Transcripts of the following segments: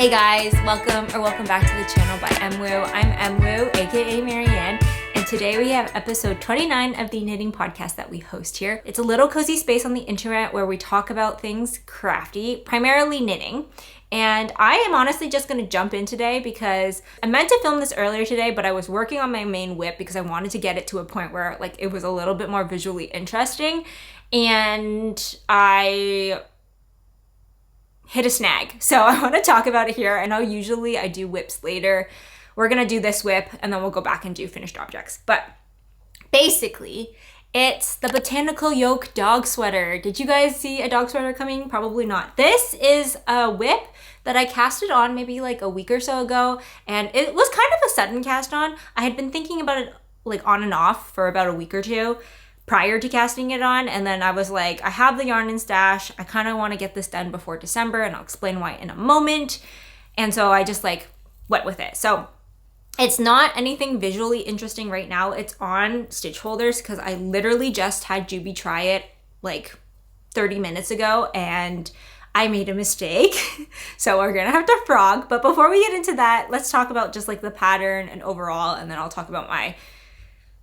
Hey guys, welcome back to the channel by ByMWu. I'm ByMWu, aka Marianne, and today we have episode 29 of the knitting podcast that we host here. It's a little cozy space on the internet where we talk about things crafty, primarily knitting. And I am honestly just gonna jump in today because I meant to film this earlier today, but I was working on my main whip because I wanted to get it to a point where like it was a little bit more visually interesting. And I hit a snag. So I want to talk about it here. I know usually I do whips later. We're going to do this whip and then we'll go back and do finished objects. But basically, it's the Botanical Yoke Dog Sweater. Did you guys see a dog sweater coming? Probably not. This is a whip that I casted on maybe like a week or so ago. And it was kind of a sudden cast on. I had been thinking about it like on and off for about a week or two prior to casting it on, and then I was like, I have the yarn in stash, I kind of want to get this done before December, and I'll explain why in a moment. And so I just like went with it. So it's not anything visually interesting right now. It's on stitch holders because I literally just had Juby try it like 30 minutes ago and I made a mistake. So we're gonna have to frog. But before we get into that, let's talk about just like the pattern and overall, and then I'll talk about my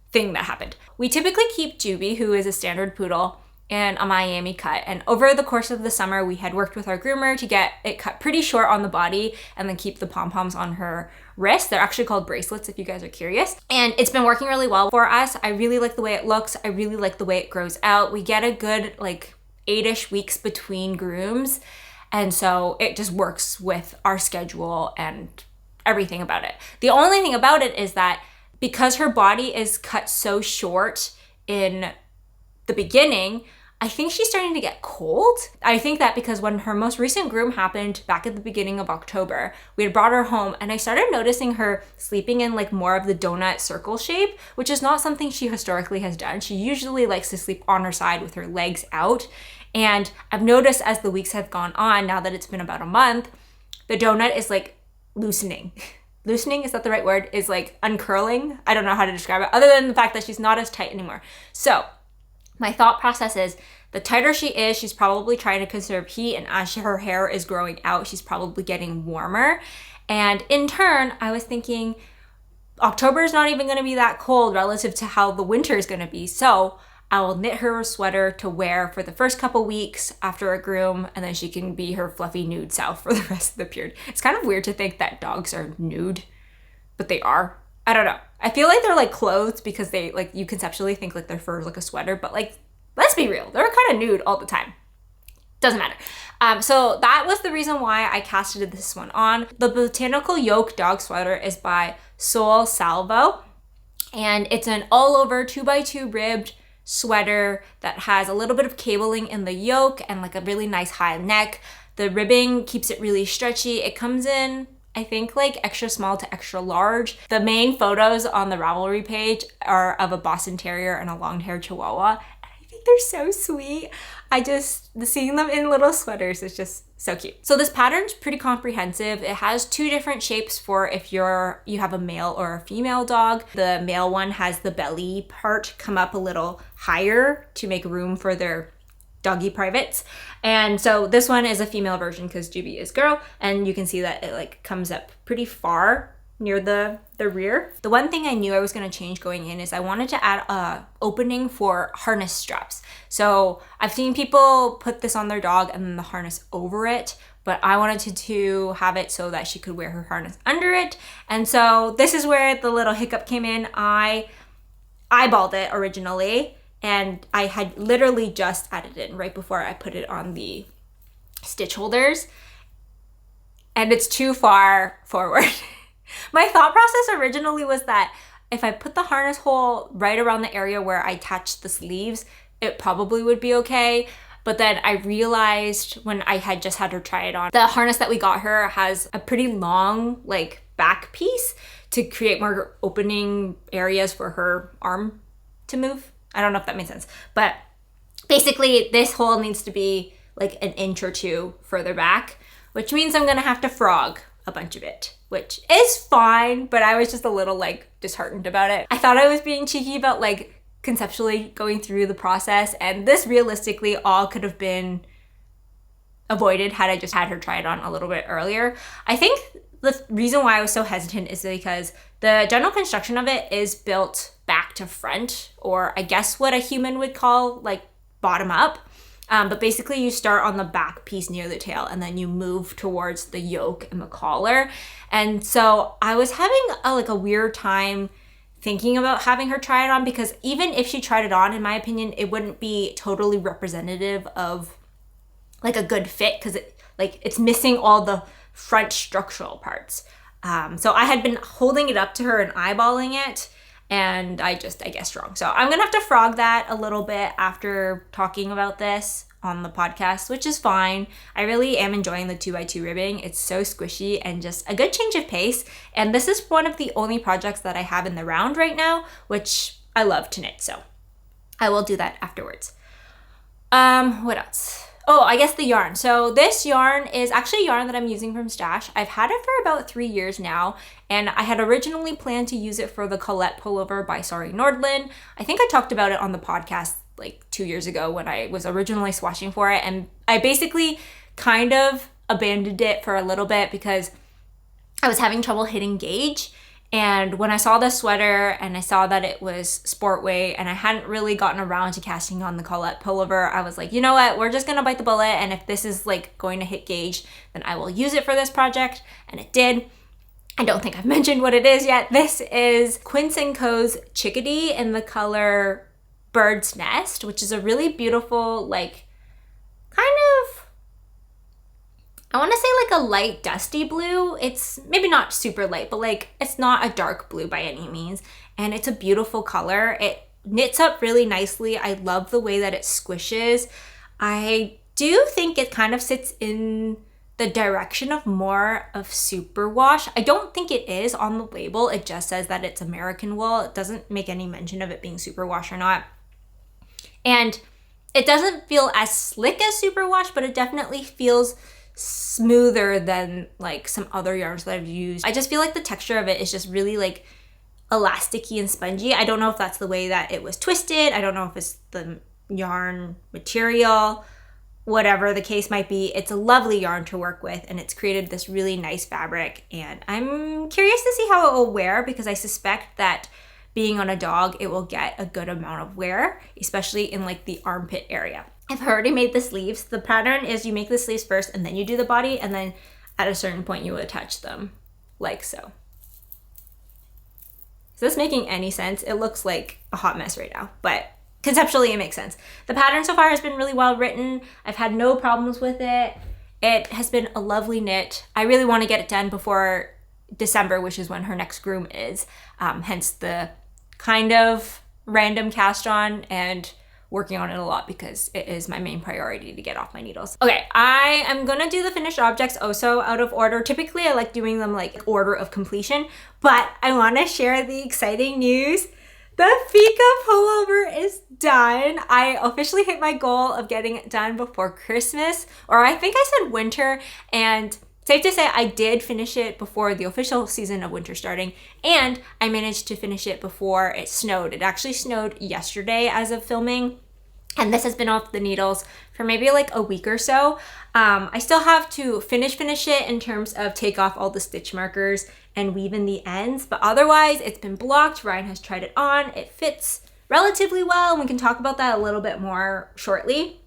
thing that happened. We typically keep Juby, who is a standard poodle, in a Miami cut. And over the course of the summer, we had worked with our groomer to get it cut pretty short on the body and then keep the pom-poms on her wrist. They're actually called bracelets if you guys are curious. And it's been working really well for us. I really like the way it looks. I really like the way it grows out. We get a good like 8-ish weeks between grooms. And so it just works with our schedule and everything about it. The only thing about it is that because her body is cut so short in the beginning, I think she's starting to get cold. I think that because when her most recent groom happened back at the beginning of October, we had brought her home and I started noticing her sleeping in like more of the donut circle shape, which is not something she historically has done. She usually likes to sleep on her side with her legs out. And I've noticed as the weeks have gone on, now that it's been about a month, the donut is like loosening. Loosening, is that the right word? Is like uncurling. I don't know how to describe it other than the fact that she's not as tight anymore. So my thought process is the tighter she is, she's probably trying to conserve heat, and as her hair is growing out, she's probably getting warmer. And in turn, I was thinking October is not even going to be that cold relative to how the winter is going to be. So I will knit her a sweater to wear for the first couple weeks after a groom, and then she can be her fluffy nude self for the rest of the period. It's kind of weird to think that dogs are nude, but they are. I don't know. I feel like they're like clothes because they like, you conceptually think like their fur is like a sweater, but like, let's be real. They're kind of nude all the time. Doesn't matter. So that was the reason why I casted this one on. The Botanical Yoke Dog Sweater is by Sol Salvo, and it's an all over 2x2 ribbed sweater that has a little bit of cabling in the yoke and like a really nice high neck. The ribbing keeps it really stretchy. It comes in, I think, like extra small to extra large. The main photos on the Ravelry page are of a Boston Terrier and a long-haired Chihuahua. And I think they're so sweet. Seeing them in little sweaters is just so cute. So this pattern's pretty comprehensive. It has two different shapes for if you have a male or a female dog. The male one has the belly part come up a little higher to make room for their doggy privates. And so this one is a female version because Juby is girl, and you can see that it like comes up pretty far near the rear. The one thing I knew I was going to change going in is I wanted to add a opening for harness straps. So I've seen people put this on their dog and then the harness over it, but I wanted to have it so that she could wear her harness under it. And so this is where the little hiccup came in. I eyeballed it originally, and I had literally just added it in right before I put it on the stitch holders, and it's too far forward. My thought process originally was that if I put the harness hole right around the area where I attached the sleeves, it probably would be okay. But then I realized when I had just had her try it on, the harness that we got her has a pretty long like back piece to create more opening areas for her arm to move. I don't know if that makes sense, but basically this hole needs to be like an inch or two further back, which means I'm gonna have to frog a bunch of it, which is fine, but I was just a little like disheartened about it. I thought I was being cheeky about like conceptually going through the process, and this realistically all could have been avoided had I just had her try it on a little bit earlier. I think the reason why I was so hesitant is because the general construction of it is built back to front, or I guess what a human would call like bottom up. But basically you start on the back piece near the tail and then you move towards the yoke and the collar. And so I was having a weird time thinking about having her try it on, because even if she tried it on, in my opinion, it wouldn't be totally representative of like a good fit, because it's missing all the front structural parts. So I had been holding it up to her and eyeballing it, and I guessed wrong. So I'm gonna have to frog that a little bit after talking about this on the podcast, which is fine. I really am enjoying the 2x2 ribbing. It's so squishy and just a good change of pace. And this is one of the only projects that I have in the round right now, which I love to knit. So I will do that afterwards. What else? Oh, I guess the yarn. So this yarn is actually a yarn that I'm using from Stash. I've had it for about 3 years now, and I had originally planned to use it for the Colette pullover by Sari Nordlund. I think I talked about it on the podcast like 2 years ago when I was originally swatching for it, and I basically kind of abandoned it for a little bit because I was having trouble hitting gauge. And when I saw the sweater and I saw that it was sport weight and I hadn't really gotten around to casting on the Colette pullover, I was like, you know what, we're just gonna bite the bullet, and if this is like going to hit gauge, then I will use it for this project. And it did. I don't think I've mentioned what it is yet. This is Quince & Co.'s Chickadee in the color Bird's Nest, which is a really beautiful, like, kind of, I want to say like a light dusty blue. It's maybe not super light, but like it's not a dark blue by any means. And it's a beautiful color. It knits up really nicely. I love the way that it squishes. I do think it kind of sits in the direction of more of superwash. I don't think it is on the label. It just says that it's American wool. It doesn't make any mention of it being superwash or not. And it doesn't feel as slick as superwash, but it definitely feels smoother than like some other yarns that I've used. I just feel like the texture of it is just really like elasticy and spongy. I don't know if that's the way that it was twisted. I don't know if it's the yarn material, whatever the case might be. It's a lovely yarn to work with, and it's created this really nice fabric, and I'm curious to see how it will wear, because I suspect that being on a dog, it will get a good amount of wear, especially in like the armpit area. I've already made the sleeves. The pattern is you make the sleeves first and then you do the body, and then at a certain point you attach them like so. Is this making any sense? It looks like a hot mess right now, but conceptually it makes sense. The pattern so far has been really well written. I've had no problems with it. It has been a lovely knit. I really want to get it done before December, which is when her next groom is. Hence the kind of random cast on and working on it a lot, because it is my main priority to get off my needles. Okay, I am gonna do the finished objects also out of order. Typically I like doing them like order of completion, but I wanna share the exciting news. The Fika pullover is done. I officially hit my goal of getting it done before Christmas, or I think I said winter, and safe to say I did finish it before the official season of winter starting, and I managed to finish it before it snowed. It actually snowed yesterday as of filming, and this has been off the needles for maybe like a week or so. I still have to finish it in terms of take off all the stitch markers and weave in the ends, but otherwise it's been blocked. Ryan has tried it on. It fits relatively well, and we can talk about that a little bit more shortly.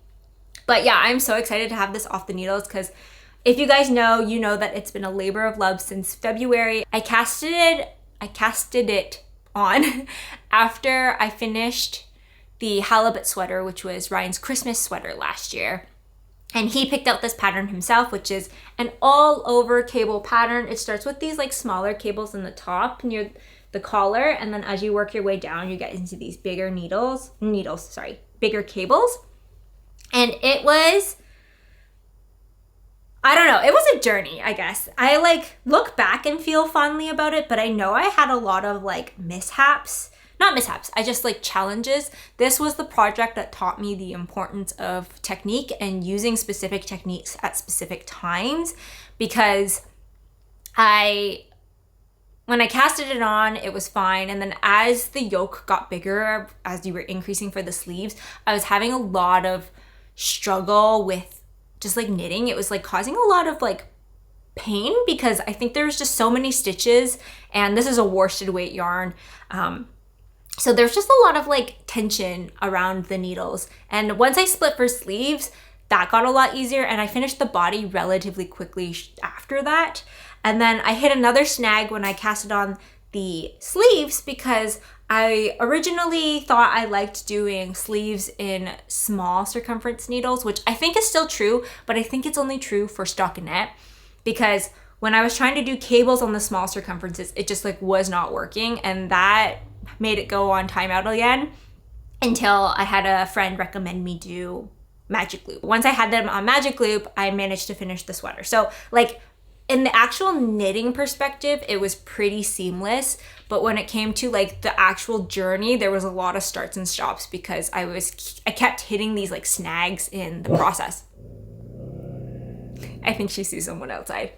But yeah, I'm so excited to have this off the needles, because if you guys know, you know that it's been a labor of love since February. I casted it on after I finished the halibut sweater, which was Ryan's Christmas sweater last year. And he picked out this pattern himself, which is an all over cable pattern. It starts with these like smaller cables in the top near the collar, and then as you work your way down, you get into these bigger bigger cables. And it was, I don't know, it was a journey, I guess. I like look back and feel fondly about it, but I know I had a lot of like I just like challenges. This was the project that taught me the importance of technique and using specific techniques at specific times, because when I casted it on, it was fine. And then as the yoke got bigger, as you were increasing for the sleeves, I was having a lot of struggle with just like knitting, it was like causing a lot of like pain because I think there's just so many stitches, and this is a worsted weight yarn. So there's just a lot of like tension around the needles. And once I split for sleeves, that got a lot easier, and I finished the body relatively quickly after that. And then I hit another snag when I casted on the sleeves because I originally thought I liked doing sleeves in small circumference needles, which I think is still true, but I think it's only true for stockinette because when I was trying to do cables on the small circumferences, it just like was not working, and that made it go on timeout again until I had a friend recommend me do Magic Loop. Once I had them on Magic Loop, I managed to finish the sweater. So like in the actual knitting perspective, it was pretty seamless, but when it came to like the actual journey, there was a lot of starts and stops because I kept hitting these like snags in the process. I think she sees someone outside.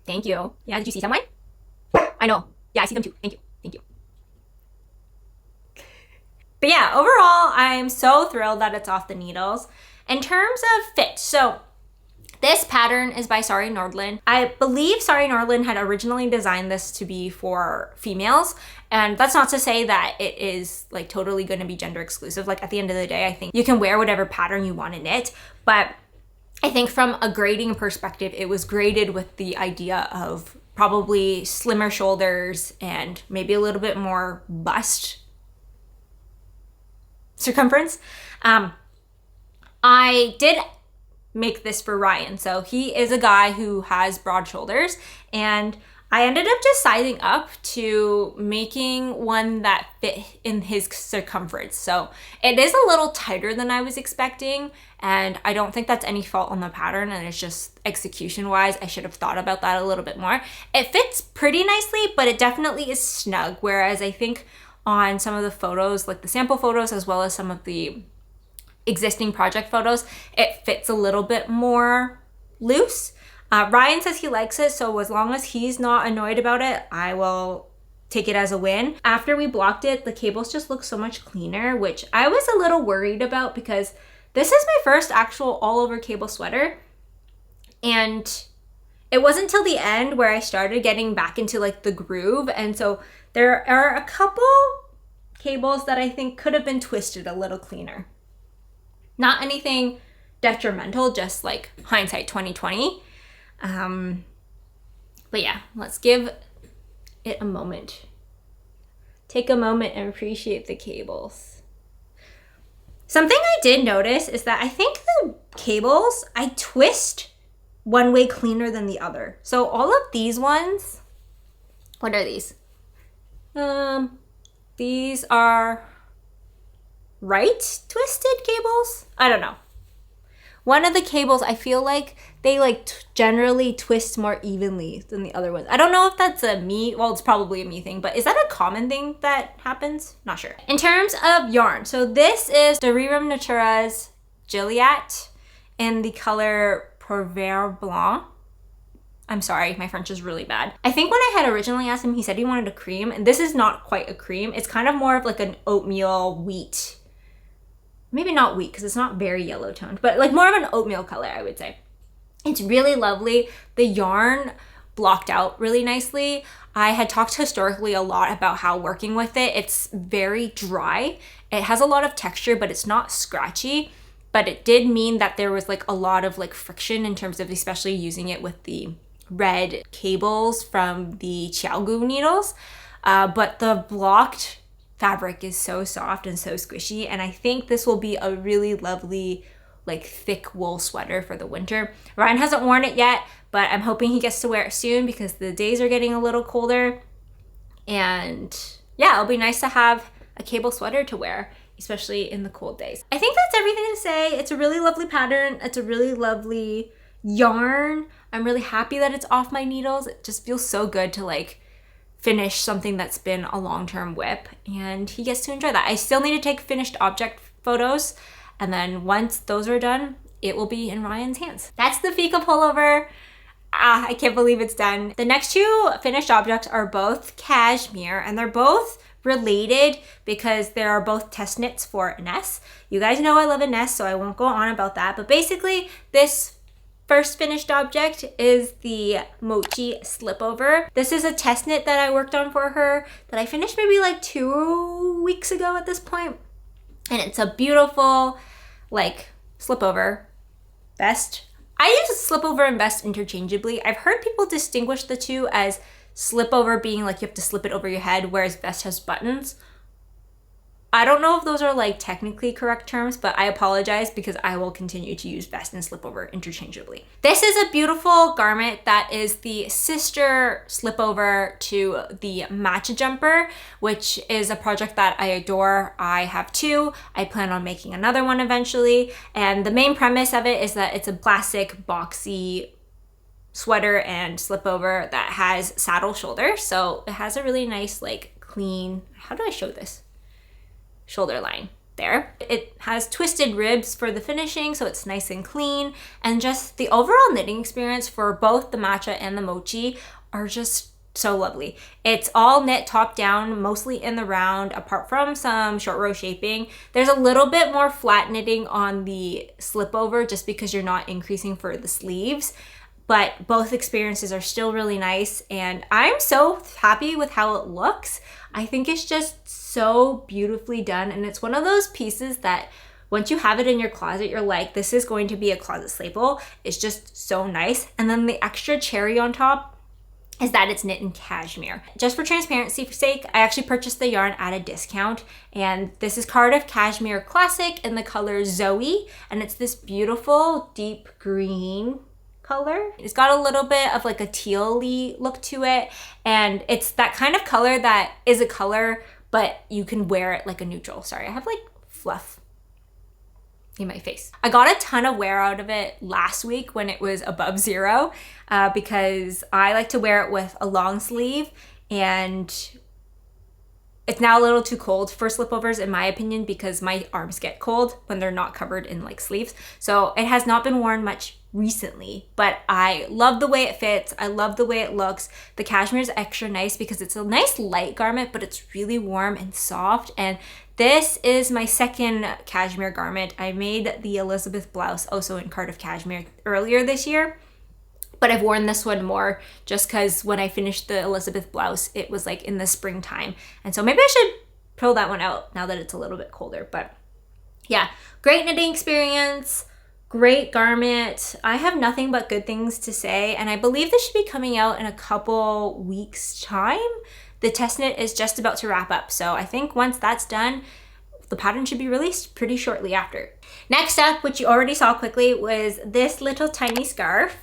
Thank you. Yeah, did you see someone? I know. Yeah, I see them too. Thank you. Thank you. But yeah, overall, I'm so thrilled that it's off the needles. In terms of fit, so this pattern is by Sari Nordlund. I believe Sari Nordlund had originally designed this to be for females, and that's not to say that it is like totally going to be gender exclusive. Like at the end of the day, I think you can wear whatever pattern you want to knit, but I think from a grading perspective, it was graded with the idea of probably slimmer shoulders and maybe a little bit more bust circumference. I did make this for Ryan. So he is a guy who has broad shoulders, and I ended up just sizing up to making one that fit in his circumference. So it is a little tighter than I was expecting, and I don't think that's any fault on the pattern, and it's just execution wise, I should have thought about that a little bit more. It fits pretty nicely, but it definitely is snug, whereas I think on some of the photos, like the sample photos, as well as some of the existing project photos, it fits a little bit more loose. Ryan says he likes it, so as long as he's not annoyed about it, I will take it as a win. After we blocked it, the cables just look so much cleaner, which I was a little worried about because this is my first actual all over cable sweater. And it wasn't till the end where I started getting back into like the groove. And so there are a couple cables that I think could have been twisted a little cleaner. Not anything detrimental, just like hindsight 2020. But yeah, let's give it a moment. Take a moment and appreciate the cables. Something I did notice is that I think the cables, I twist one way cleaner than the other. So all of these ones, what are these? These are right twisted cables? I don't know. One of the cables, I feel like they like generally twist more evenly than the other ones. I don't know if that's a me, well, it's probably a me thing, but is that a common thing that happens? Not sure. In terms of yarn, so this is the Rerum Natura's Gilliatt in the color Povire Blanc. I'm sorry, my French is really bad. I think when I had originally asked him, he said he wanted a cream, and this is not quite a cream. It's kind of more of like an oatmeal wheat. Maybe not wheat because it's not very yellow toned, but like more of an oatmeal color, I would say. It's really lovely. The yarn blocked out really nicely. I had talked historically a lot about how working with it, it's very dry. It has a lot of texture, but it's not scratchy. But it did mean that there was like a lot of like friction in terms of especially using it with the red cables from the ChiaoGoo needles. But the blocked fabric is so soft and so squishy, and I think this will be a really lovely like thick wool sweater for the winter. Ryan hasn't worn it yet, but I'm hoping he gets to wear it soon because the days are getting a little colder, and yeah, it'll be nice to have a cable sweater to wear, especially in the cold days. I think that's everything to say. It's a really lovely pattern. It's a really lovely yarn. I'm really happy that it's off my needles. It just feels so good to like finish something that's been a long-term whip, and he gets to enjoy that. I still need to take finished object photos, and then once those are done, it will be in Ryan's hands. That's the Fika pullover. I can't believe it's done. The next two finished objects are both cashmere, and they're both related because there are both test knits for Ines. You guys know I love Ines, so I won't go on about that. But basically, this first finished object is the Mochi Slipover. This is a test knit that I worked on for her that I finished maybe like 2 weeks ago at this point. And it's a beautiful like slipover vest. I use slipover and vest interchangeably. I've heard people distinguish the two as slipover being like you have to slip it over your head, whereas vest has buttons. I don't know if those are like technically correct terms, but I apologize because I will continue to use vest and slipover interchangeably. This is a beautiful garment that is the sister slipover to the Matcha jumper, which is a project that I adore. I have two. I plan on making another one eventually. And the main premise of it is that it's a classic boxy sweater and slipover that has saddle shoulder. So it has a really nice like clean, how do I show this? Shoulder line there. It has twisted ribs for the finishing, so it's nice and clean. And just the overall knitting experience for both the Matcha and the Mochi are just so lovely. It's all knit top down, mostly in the round, apart from some short row shaping. There's a little bit more flat knitting on the slipover just because you're not increasing for the sleeves. But both experiences are still really nice, and I'm so happy with how it looks. I think it's just so beautifully done, and it's one of those pieces that once you have it in your closet, you're like, this is going to be a closet staple. It's just so nice. And then the extra cherry on top is that it's knit in cashmere. Just for transparency's sake, I actually purchased the yarn at a discount, and this is Cardiff Cashmere Classic in the color Zoe, and it's this beautiful deep green color. It's got a little bit of like a teal-y look to it, and it's that kind of color that is a color, but you can wear it like a neutral. Sorry, I have like fluff in my face. I got a ton of wear out of it last week when it was above zero because I like to wear it with a long sleeve, and it's now a little too cold for slipovers in my opinion because my arms get cold when they're not covered in like sleeves. So it has not been worn much recently, but I love the way it fits. I love the way it looks. The cashmere is extra nice because it's a nice light garment, but it's really warm and soft. And this is my second cashmere garment. I made the Elizabeth blouse also in Cardiff cashmere earlier this year, but I've worn this one more just because when I finished the Elizabeth blouse, it was like in the springtime. And so maybe I should pull that one out now that it's a little bit colder. But yeah, great knitting experience. Great garment. I have nothing but good things to say, and I believe this should be coming out in a couple weeks' time. The test knit is just about to wrap up, so I think once that's done, the pattern should be released pretty shortly after. Next up, which you already saw quickly, was this little tiny scarf.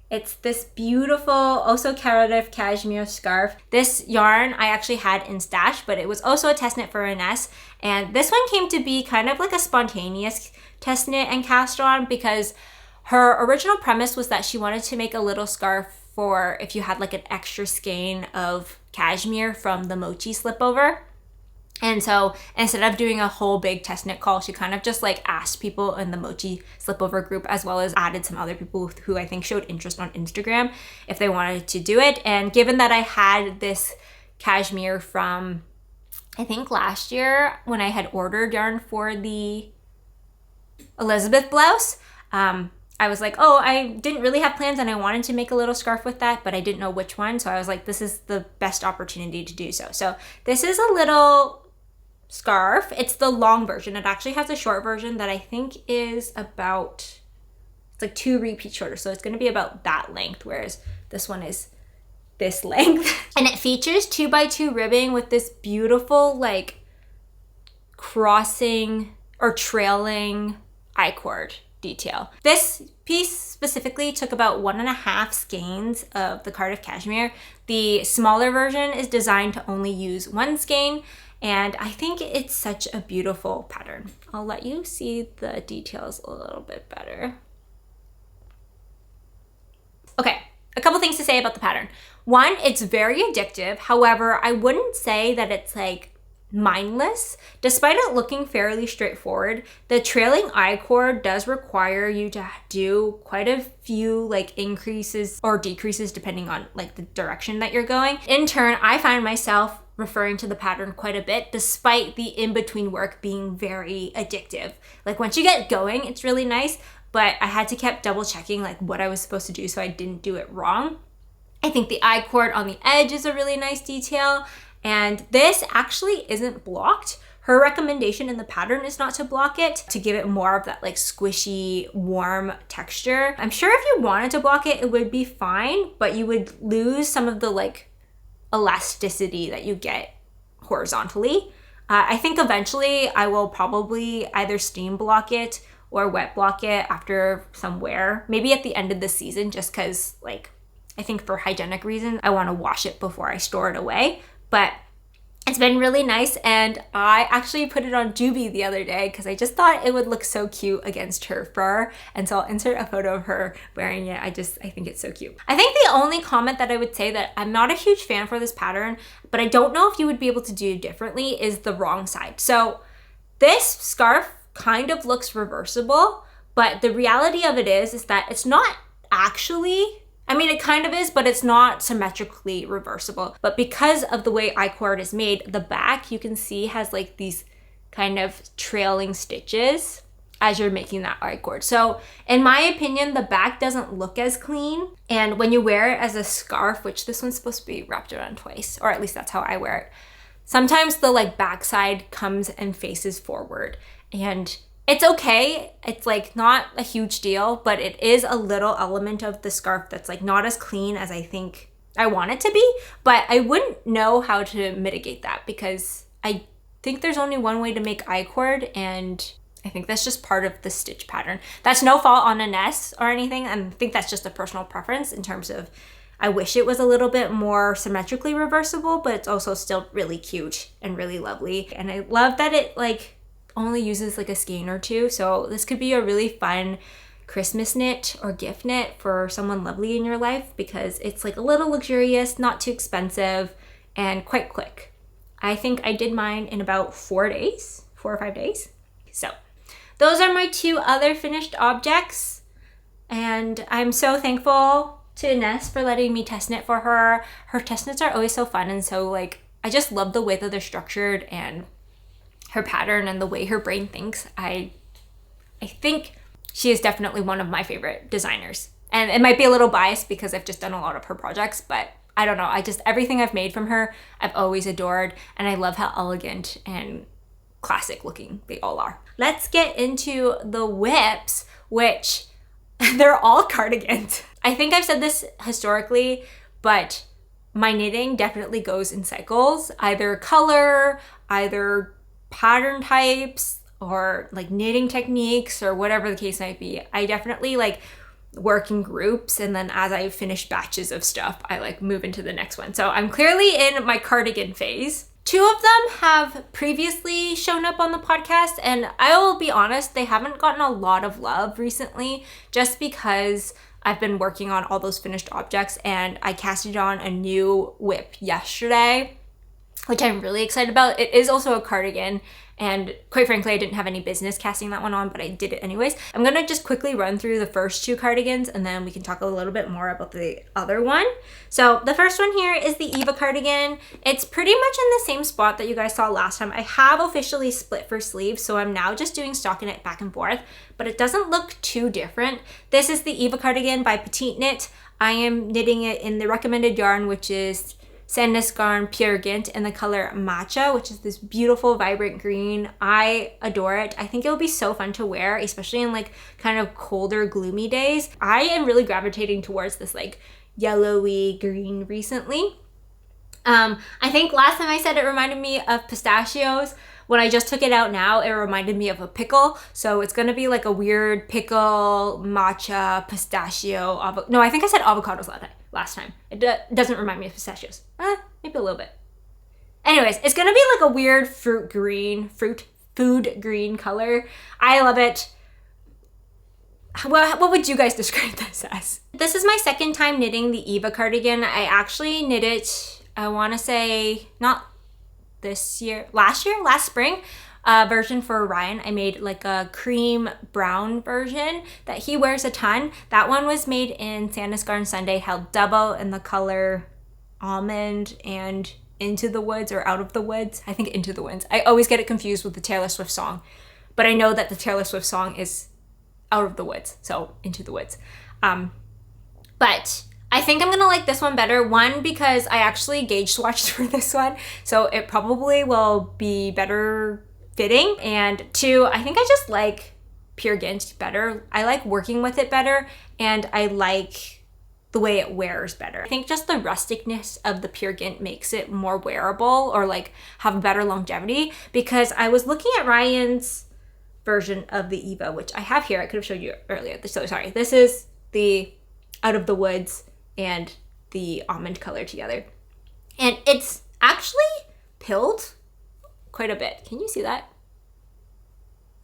It's this beautiful, also Cardiff cashmere scarf. This yarn I actually had in stash, but it was also a test knit for Ines, and this one came to be kind of like a spontaneous test knit and cast on because her original premise was that she wanted to make a little scarf for if you had like an extra skein of cashmere from the Mochi slipover. And so instead of doing a whole big test knit call, she kind of just like asked people in the Mochi slipover group, as well as added some other people who I think showed interest on Instagram if they wanted to do it. And given that I had this cashmere from, I think last year when I had ordered yarn for the Elizabeth blouse, I was like, oh, I didn't really have plans and I wanted to make a little scarf with that, but I didn't know which one. So I was like, this is the best opportunity to do so. So this is a little scarf. It's the long version. It actually has a short version that I think is about, it's like 2 repeats shorter. So it's going to be about that length, whereas this one is this length. And it features 2x2 ribbing with this beautiful like crossing or trailing I-cord detail. This piece specifically took about 1.5 skeins of the Cardiff cashmere. The smaller version is designed to only use 1 skein, and I think it's such a beautiful pattern. I'll let you see the details a little bit better. Okay, a couple things to say about the pattern. One, it's very addictive. However, I wouldn't say that it's like mindless. Despite it looking fairly straightforward, the trailing I-cord does require you to do quite a few like increases or decreases depending on like the direction that you're going. In turn, I find myself referring to the pattern quite a bit, despite the in-between work being very addictive. Like once you get going, it's really nice, but I had to keep double checking like what I was supposed to do so I didn't do it wrong. I think the I-cord on the edge is a really nice detail, and this actually isn't blocked. Her recommendation in the pattern is not to block it, to give it more of that like squishy, warm texture. I'm sure if you wanted to block it, it would be fine, but you would lose some of the like elasticity that you get horizontally. I think eventually I will probably either steam block it or wet block it after some wear, maybe at the end of the season, just because like I think for hygienic reasons, I want to wash it before I store it away. But it's been really nice, and I actually put it on Juby the other day because I just thought it would look so cute against her fur, and so I'll insert a photo of her wearing it. I think it's so cute. I think the only comment that I would say that I'm not a huge fan for this pattern, but I don't know if you would be able to do differently, is the wrong side. So this scarf kind of looks reversible, but the reality of it is that it's not actually, I mean, it kind of is, but it's not symmetrically reversible. But because of the way I-cord is made, the back, you can see, has like these kind of trailing stitches as you're making that I-cord. So in my opinion, the back doesn't look as clean. And when you wear it as a scarf, which this one's supposed to be wrapped around twice, or at least that's how I wear it, sometimes the like backside comes and faces forward. And it's okay. It's like not a huge deal, but it is a little element of the scarf that's like not as clean as I think I want it to be, but I wouldn't know how to mitigate that because I think there's only one way to make I-cord, and I think that's just part of the stitch pattern. That's no fault on Ines or anything. I think that's just a personal preference in terms of I wish it was a little bit more symmetrically reversible, but it's also still really cute and really lovely. And I love that it like only uses like a skein or two, so this could be a really fun Christmas knit or gift knit for someone lovely in your life because it's like a little luxurious, not too expensive, and quite quick. I think I did mine in about 4 or 5 days. So those are my 2 other finished objects, and I'm so thankful to Ines for letting me test knit for her. Her test knits are always so fun, and so like I just love the way that they're structured and her pattern and the way her brain thinks. I think she is definitely one of my favorite designers. And it might be a little biased because I've just done a lot of her projects, but I don't know. Everything I've made from her, I've always adored, and I love how elegant and classic looking they all are. Let's get into the whips, which they're all cardigans. I think I've said this historically, but my knitting definitely goes in cycles, either color, either pattern types, or like knitting techniques, or whatever the case might be. I definitely like work in groups, and then as I finish batches of stuff, I like move into the next one. So I'm clearly in my cardigan phase. 2 of them have previously shown up on the podcast, and I will be honest, they haven't gotten a lot of love recently just because I've been working on all those finished objects, and I casted on a new whip yesterday, which I'm really excited about. It is also a cardigan, and quite frankly, I didn't have any business casting that one on, but I did it anyways. I'm gonna just quickly run through the first 2 cardigans, and then we can talk a little bit more about the other one. So the first one here is the Eva Cardigan. It's pretty much in the same spot that you guys saw last time. I have officially split for sleeves, so I'm now just doing stockinette back and forth, but it doesn't look too different. This is the Eva Cardigan by Petite Knit. I am knitting it in the recommended yarn, which is Sandnes Garn Pure Gynt in the color Matcha, which is this beautiful vibrant green. I adore it. I think it'll be so fun to wear, especially in like kind of colder, gloomy days. I am really gravitating towards this like yellowy green recently. I think last time I said it reminded me of pistachios. When I just took it out now, it reminded me of a pickle. So it's gonna be like a weird pickle, matcha, pistachio, no, I think I said avocados last time. It doesn't remind me of pistachios. Maybe a little bit. Anyways, it's gonna be like a weird food green color. I love it. What would you guys describe this as? This is my second time knitting the Eva Cardigan. I actually knit it, I wanna say, not this year, last spring, version for Ryan. I made like a cream brown version that he wears a ton. That one was made in Sandnes Garn Sunday, held double in the color almond, and Into the Woods or Out of the Woods. I think Into the Woods. I always get it confused with the Taylor Swift song, but I know that the Taylor Swift song is Out of the Woods, so Into the Woods. But I think I'm gonna like this one better. One, because I actually gauge swatched for this one, so it probably will be better fitting. And two, I think I just like pure Gynt better. I like working with it better, and I like the way it wears better. I think just the rusticness of the pure Gynt makes it more wearable or like have better longevity, because I was looking at Ryan's version of the Eva, which I have here. I could have showed you earlier. So sorry. This is the Out of the Woods and the almond color together. And it's actually pilled quite a bit. Can you see that?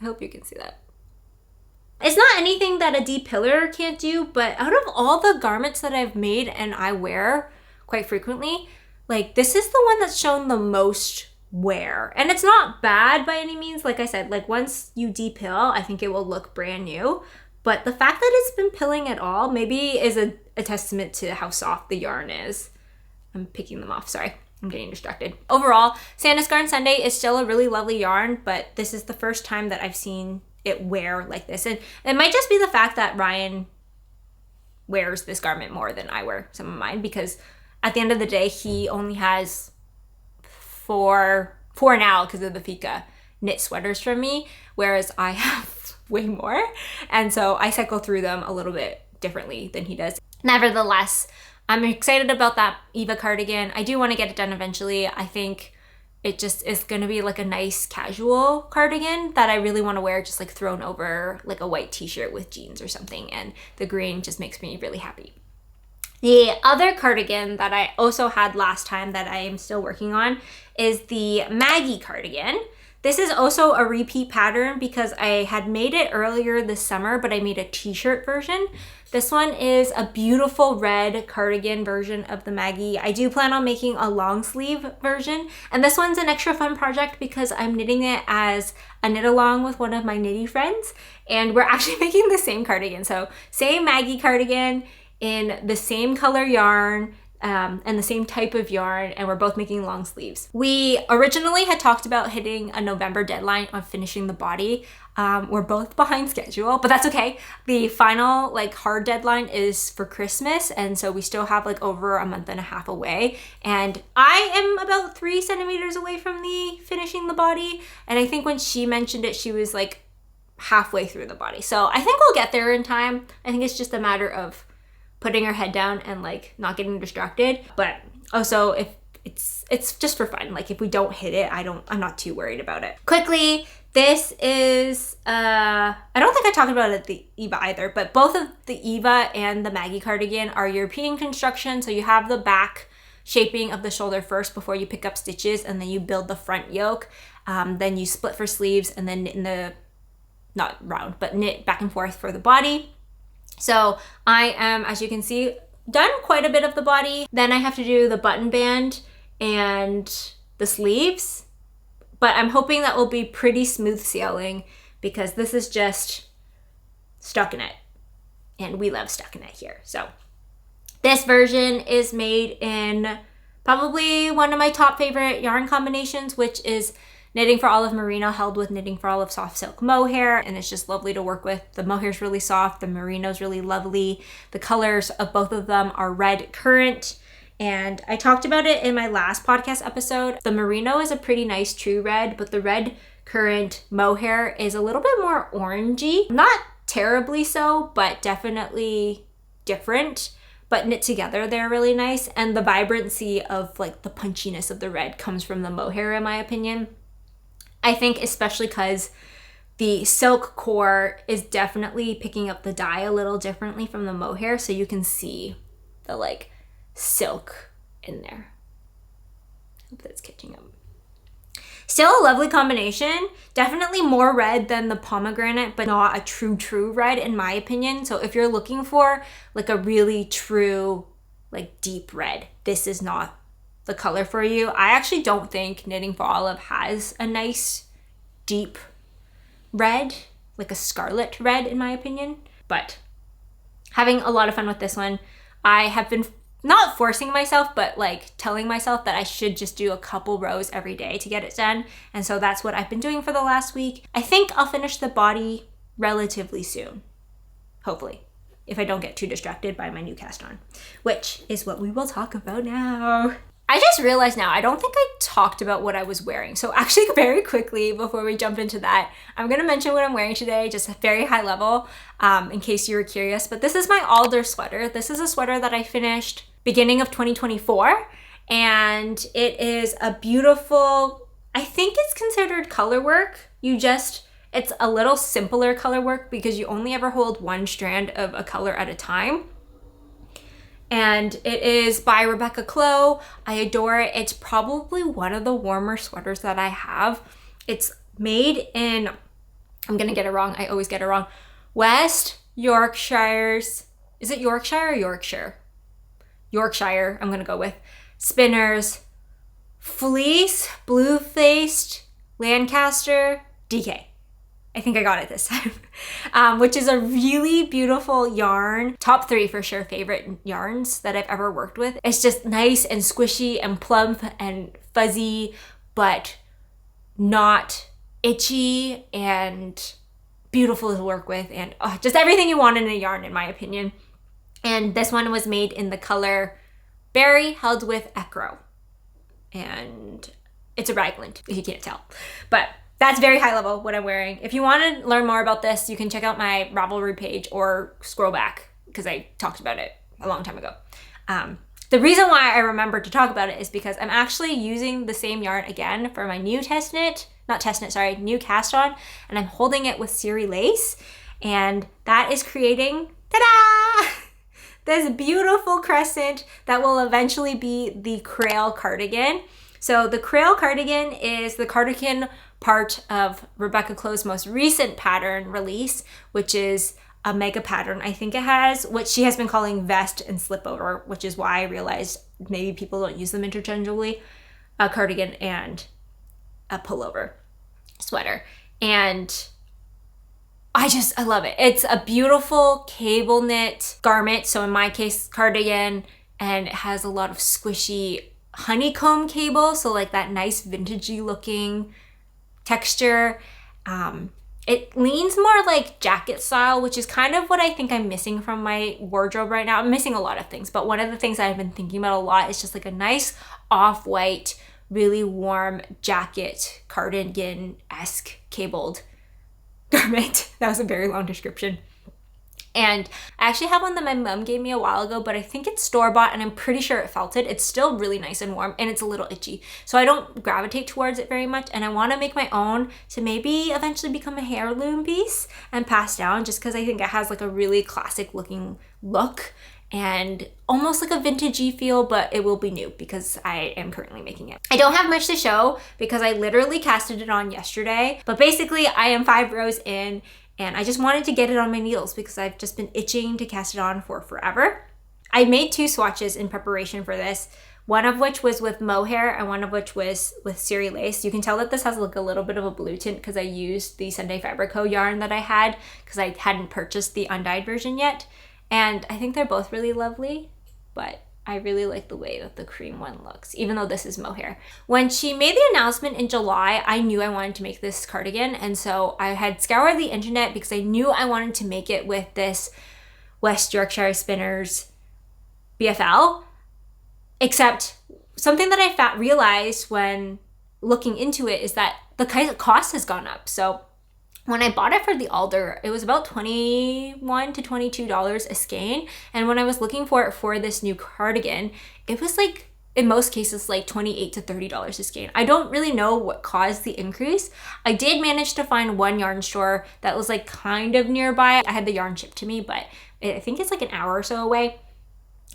I hope you can see that. It's not anything that a deep pillar can't do, but out of all the garments that I've made and I wear quite frequently, like this is the one that's shown the most wear. And it's not bad by any means. Like I said, like once you depill, I think it will look brand new. But the fact that it's been pilling at all maybe is a testament to how soft the yarn is. I'm picking them off, sorry. I'm getting distracted. Overall, Sandnes Garn Sunday is still a really lovely yarn, but this is the first time that I've seen it wear like this. And it might just be the fact that Ryan wears this garment more than I wear some of mine, because at the end of the day, he only has four now because of the Fika knit sweaters from me, whereas I have way more. And so I cycle through them a little bit differently than he does. Nevertheless, I'm excited about that Eva cardigan. I do want to get it done eventually. I think it just is going to be like a nice casual cardigan that I really want to wear just like thrown over like a white t-shirt with jeans or something. And the green just makes me really happy. The other cardigan that I also had last time that I am still working on is the Maggie Cardigan. This is also a repeat pattern because I had made it earlier this summer, but I made a t-shirt version. This one is a beautiful red cardigan version of the Maggie. I do plan on making a long sleeve version, and this one's an extra fun project because I'm knitting it as a knit along with one of my knitty friends, and we're actually making the same cardigan. So same Maggie cardigan in the same color yarn, and the same type of yarn, and we're both making long sleeves. We originally had talked about hitting a November deadline on finishing the body. We're both behind schedule, but that's okay. The final like hard deadline is for Christmas, and so we still have like over a month and a half away, and I am about 3 centimeters away from the finishing the body. And I think when she mentioned it, she was like halfway through the body, so I think we'll get there in time. I think it's just a matter of putting her head down and like not getting distracted. But also, if it's just for fun, like if we don't hit it, I'm not too worried about it. Quickly, this is I don't think I talked about it the Eva either, but both of the Eva and the Maggie cardigan are European construction. So you have the back shaping of the shoulder first before you pick up stitches, and then you build the front yoke, then you split for sleeves, and then knit in the, not round, but knit back and forth for the body. So I am, as you can see, done quite a bit of the body. Then I have to do the button band and the sleeves, but I'm hoping that will be pretty smooth sailing because this is just stockinette, and we love stockinette here. So this version is made in probably one of my top favorite yarn combinations, which is Knitting for Olive Merino held with Knitting for Olive Soft Silk Mohair, and it's just lovely to work with. The mohair is really soft, the merino is really lovely. The colors of both of them are red currant, and I talked about it in my last podcast episode. The merino is a pretty nice true red, but the red currant mohair is a little bit more orangey. Not terribly so, but definitely different. But knit together, they're really nice, and the vibrancy of like the punchiness of the red comes from the mohair, in my opinion. I think especially because the silk core is definitely picking up the dye a little differently from the mohair, so you can see the like silk in there. Hope that's catching up. Still a lovely combination. Definitely more red than the pomegranate, but not a true red in my opinion. So if you're looking for like a really true like deep red, this is not the color for you. I actually don't think Knitting for Olive has a nice deep red, like a scarlet red in my opinion, but having a lot of fun with this one. I have been not forcing myself, but like telling myself that I should just do a couple rows every day to get it done. And so that's what I've been doing for the last week. I think I'll finish the body relatively soon, hopefully, if I don't get too distracted by my new cast on, which is what we will talk about now. I just realized now, I don't think I talked about what I was wearing. So actually very quickly before we jump into that, I'm gonna mention what I'm wearing today, just very high level, in case you were curious. But this is my Alder sweater. This is a sweater that I finished beginning of 2024. And it is a beautiful, I think it's considered color work. It's a little simpler color work because you only ever hold one strand of a color at a time. And it is by Rebecca Clow. I adore it. It's probably one of the warmer sweaters that I have. It's made in, I'm gonna get it wrong, I always get it wrong, West Yorkshire's, is it Yorkshire or Yorkshire? Yorkshire, I'm gonna go with. Spinners, Fleece, Blue-Faced, Lancaster, DK. I think I got it this time, which is a really beautiful yarn. Top 3 for sure favorite yarns that I've ever worked with. It's just nice and squishy and plump and fuzzy, but not itchy, and beautiful to work with, and just everything you want in a yarn, in my opinion. And this one was made in the color Berry held with Ecro. And it's a raglan, if you can't tell. But that's very high level what I'm wearing. If you want to learn more about this, you can check out my Ravelry page or scroll back because I talked about it a long time ago. The reason why I remember to talk about it is because I'm actually using the same yarn again for my new new cast on, and I'm holding it with Siri lace, and that is creating, ta-da! This beautiful crescent that will eventually be the Crail Cardigan. So the Crail Cardigan is the cardigan part of Rebecca Clow's most recent pattern release, which is a mega pattern. I think it has what she has been calling vest and slipover, which is why I realized maybe people don't use them interchangeably, a cardigan and a pullover sweater. And I love it. It's a beautiful cable knit garment. So in my case, cardigan, and it has a lot of squishy honeycomb cable. So like that nice vintagey looking texture. It leans more like jacket style, which is kind of what I think I'm missing from my wardrobe right now. I'm missing a lot of things, but one of the things I've been thinking about a lot is just like a nice off-white, really warm jacket, cardigan-esque cabled garment. That was a very long description. And I actually have one that my mom gave me a while ago, but I think it's store-bought and I'm pretty sure it felted. It's still really nice and warm, and it's a little itchy. So I don't gravitate towards it very much, and I want to make my own to maybe eventually become a heirloom piece and pass down, just because I think it has like a really classic looking look and almost like a vintagey feel, but it will be new because I am currently making it. I don't have much to show because I literally casted it on yesterday, but basically I am 5 rows in, and I just wanted to get it on my needles because I've just been itching to cast it on for forever. I made 2 swatches in preparation for this, one of which was with Mohair and one of which was with Siri lace. You can tell that this has like a little bit of a blue tint because I used the Sunday Fabric Co. yarn that I had because I hadn't purchased the undyed version yet. And I think they're both really lovely, but I really like the way that the cream one looks, even though this is Mohair. When she made the announcement in July, I knew I wanted to make this cardigan, and so I had scoured the internet because I knew I wanted to make it with this West Yorkshire Spinners BFL, except something that I realized when looking into it is that the cost has gone up. So when I bought it for the Alder, it was about $21 to $22 a skein. And when I was looking for it for this new cardigan, it was like, in most cases, like $28 to $30 a skein. I don't really know what caused the increase. I did manage to find one yarn store that was like kind of nearby. I had the yarn shipped to me, but I think it's like an hour or so away,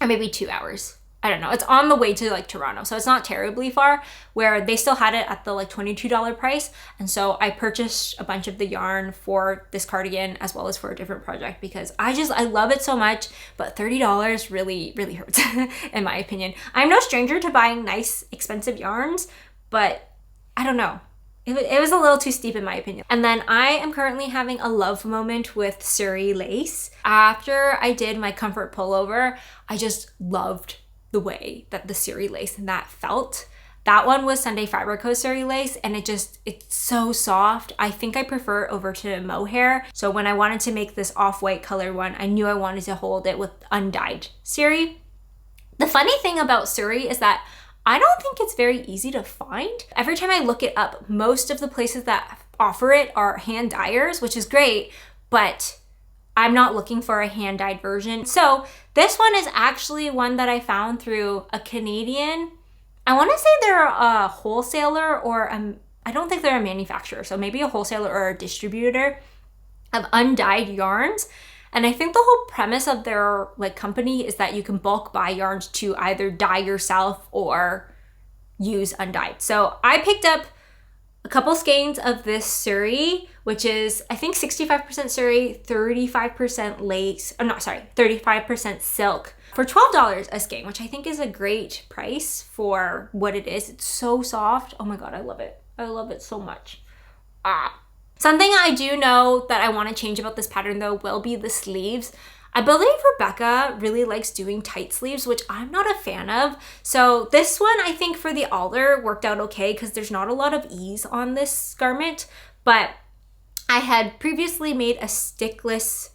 or maybe 2 hours. I don't know. It's on the way to like Toronto, so it's not terribly far, where they still had it at the like $22 price. And so I purchased a bunch of the yarn for this cardigan as well as for a different project because I love it so much, but $30 really, really hurts in my opinion. I'm no stranger to buying nice, expensive yarns, but I don't know. It was a little too steep in my opinion. And then I am currently having a love moment with Siri lace. After I did my comfort pullover, I just loved the way that the Suri lace and that felt. That one was Sunday Fiber Co. Suri lace, and it's so soft. I think I prefer it over to Mohair. So when I wanted to make this off-white color one, I knew I wanted to hold it with undyed Suri. The funny thing about Suri is that I don't think it's very easy to find. Every time I look it up, most of the places that offer it are hand dyers, which is great, but I'm not looking for a hand dyed version. So this one is actually one that I found through a Canadian, I want to say they're a wholesaler or I don't think they're a manufacturer. So maybe a wholesaler or a distributor of undyed yarns. And I think the whole premise of their like company is that you can bulk buy yarns to either dye yourself or use undyed. So I picked up a couple skeins of this Suri, which is I think 65% Suri, 35% lace, 35% silk for $12 a skein, which I think is a great price for what it is. It's so soft. Oh my God, I love it. I love it so much. Something I do know that I want to change about this pattern though will be the sleeves. I believe Rebecca really likes doing tight sleeves, which I'm not a fan of. So this one, I think for the Alder worked out okay because there's not a lot of ease on this garment, but I had previously made a stickless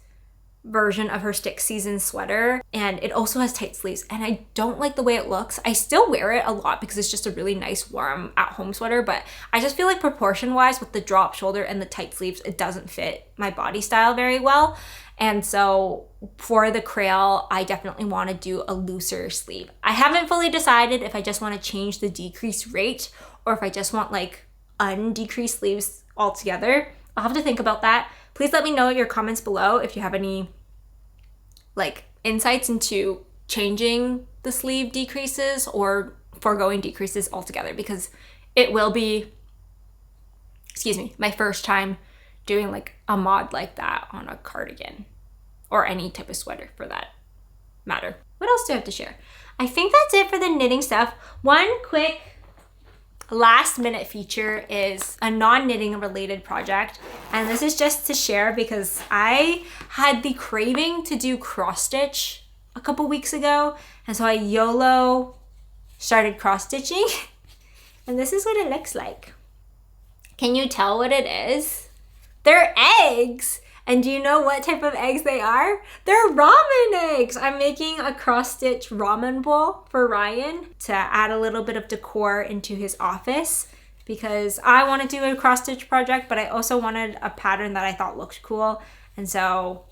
version of her stick season sweater, and it also has tight sleeves, and I don't like the way it looks. I still wear it a lot because it's just a really nice warm at home sweater, but I just feel like proportion wise with the drop shoulder and the tight sleeves, it doesn't fit my body style very well. And so for the Crail, I definitely want to do a looser sleeve. I haven't fully decided if I just want to change the decrease rate or if I just want like undecreased sleeves altogether. I'll have to think about that. Please let me know in your comments below if you have any like insights into changing the sleeve decreases or foregoing decreases altogether, because it will be, my first time doing like a mod like that on a cardigan or any type of sweater for that matter. What else do I have to share? I think that's it for the knitting stuff. One quick last minute feature is a non-knitting related project, and this is just to share because I had the craving to do cross stitch a couple weeks ago, and so I YOLO started cross stitching and this is what it looks like. Can you tell what it is? They're eggs. And do you know what type of eggs they are? They're ramen eggs. I'm making a cross-stitch ramen bowl for Ryan to add a little bit of decor into his office because I want to do a cross-stitch project, but I also wanted a pattern that I thought looked cool. And so,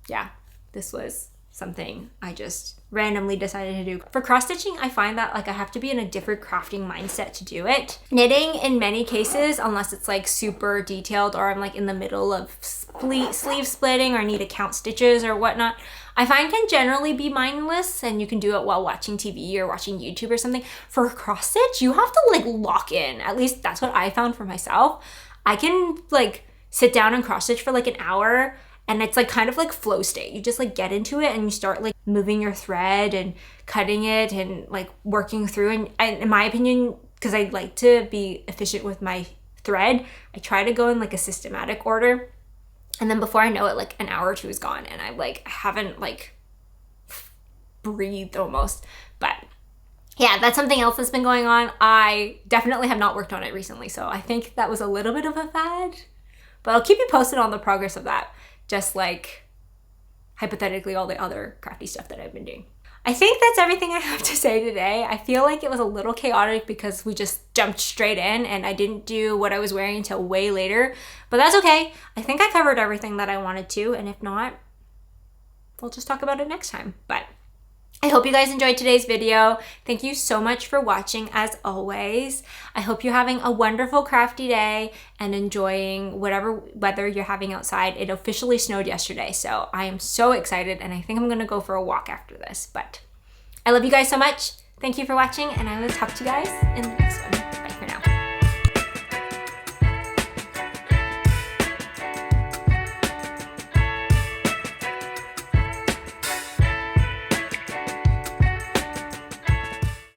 yeah, this was something I just randomly decided to do. For cross-stitching, I find that like I have to be in a different crafting mindset to do it. Knitting, in many cases, unless it's like super detailed or I'm like in the middle of sleeve splitting or need to count stitches or whatnot, I find can generally be mindless and you can do it while watching TV or watching YouTube or something. For cross-stitch, you have to like lock in. At least that's what I found for myself. I can like sit down and cross-stitch for like an hour, and it's like kind of like flow state. You just like get into it and you start like moving your thread and cutting it and like working through. And in my opinion, because I like to be efficient with my thread, I try to go in like a systematic order. And then before I know it, like an hour or two is gone and I haven't like breathed almost. But yeah, that's something else that's been going on. I definitely have not worked on it recently. So I think that was a little bit of a fad, but I'll keep you posted on the progress of that. Just like hypothetically all the other crafty stuff that I've been doing. I think that's everything I have to say today. I feel like it was a little chaotic because we just jumped straight in and I didn't do what I was wearing until way later, but that's okay. I think I covered everything that I wanted to, and if not, we'll just talk about it next time. But I hope you guys enjoyed today's video. Thank you so much for watching as always. I hope you're having a wonderful crafty day and enjoying whatever weather you're having outside. It officially snowed yesterday, so I am so excited and I think I'm gonna go for a walk after this. But I love you guys so much. Thank you for watching and I will talk to you guys in the next one.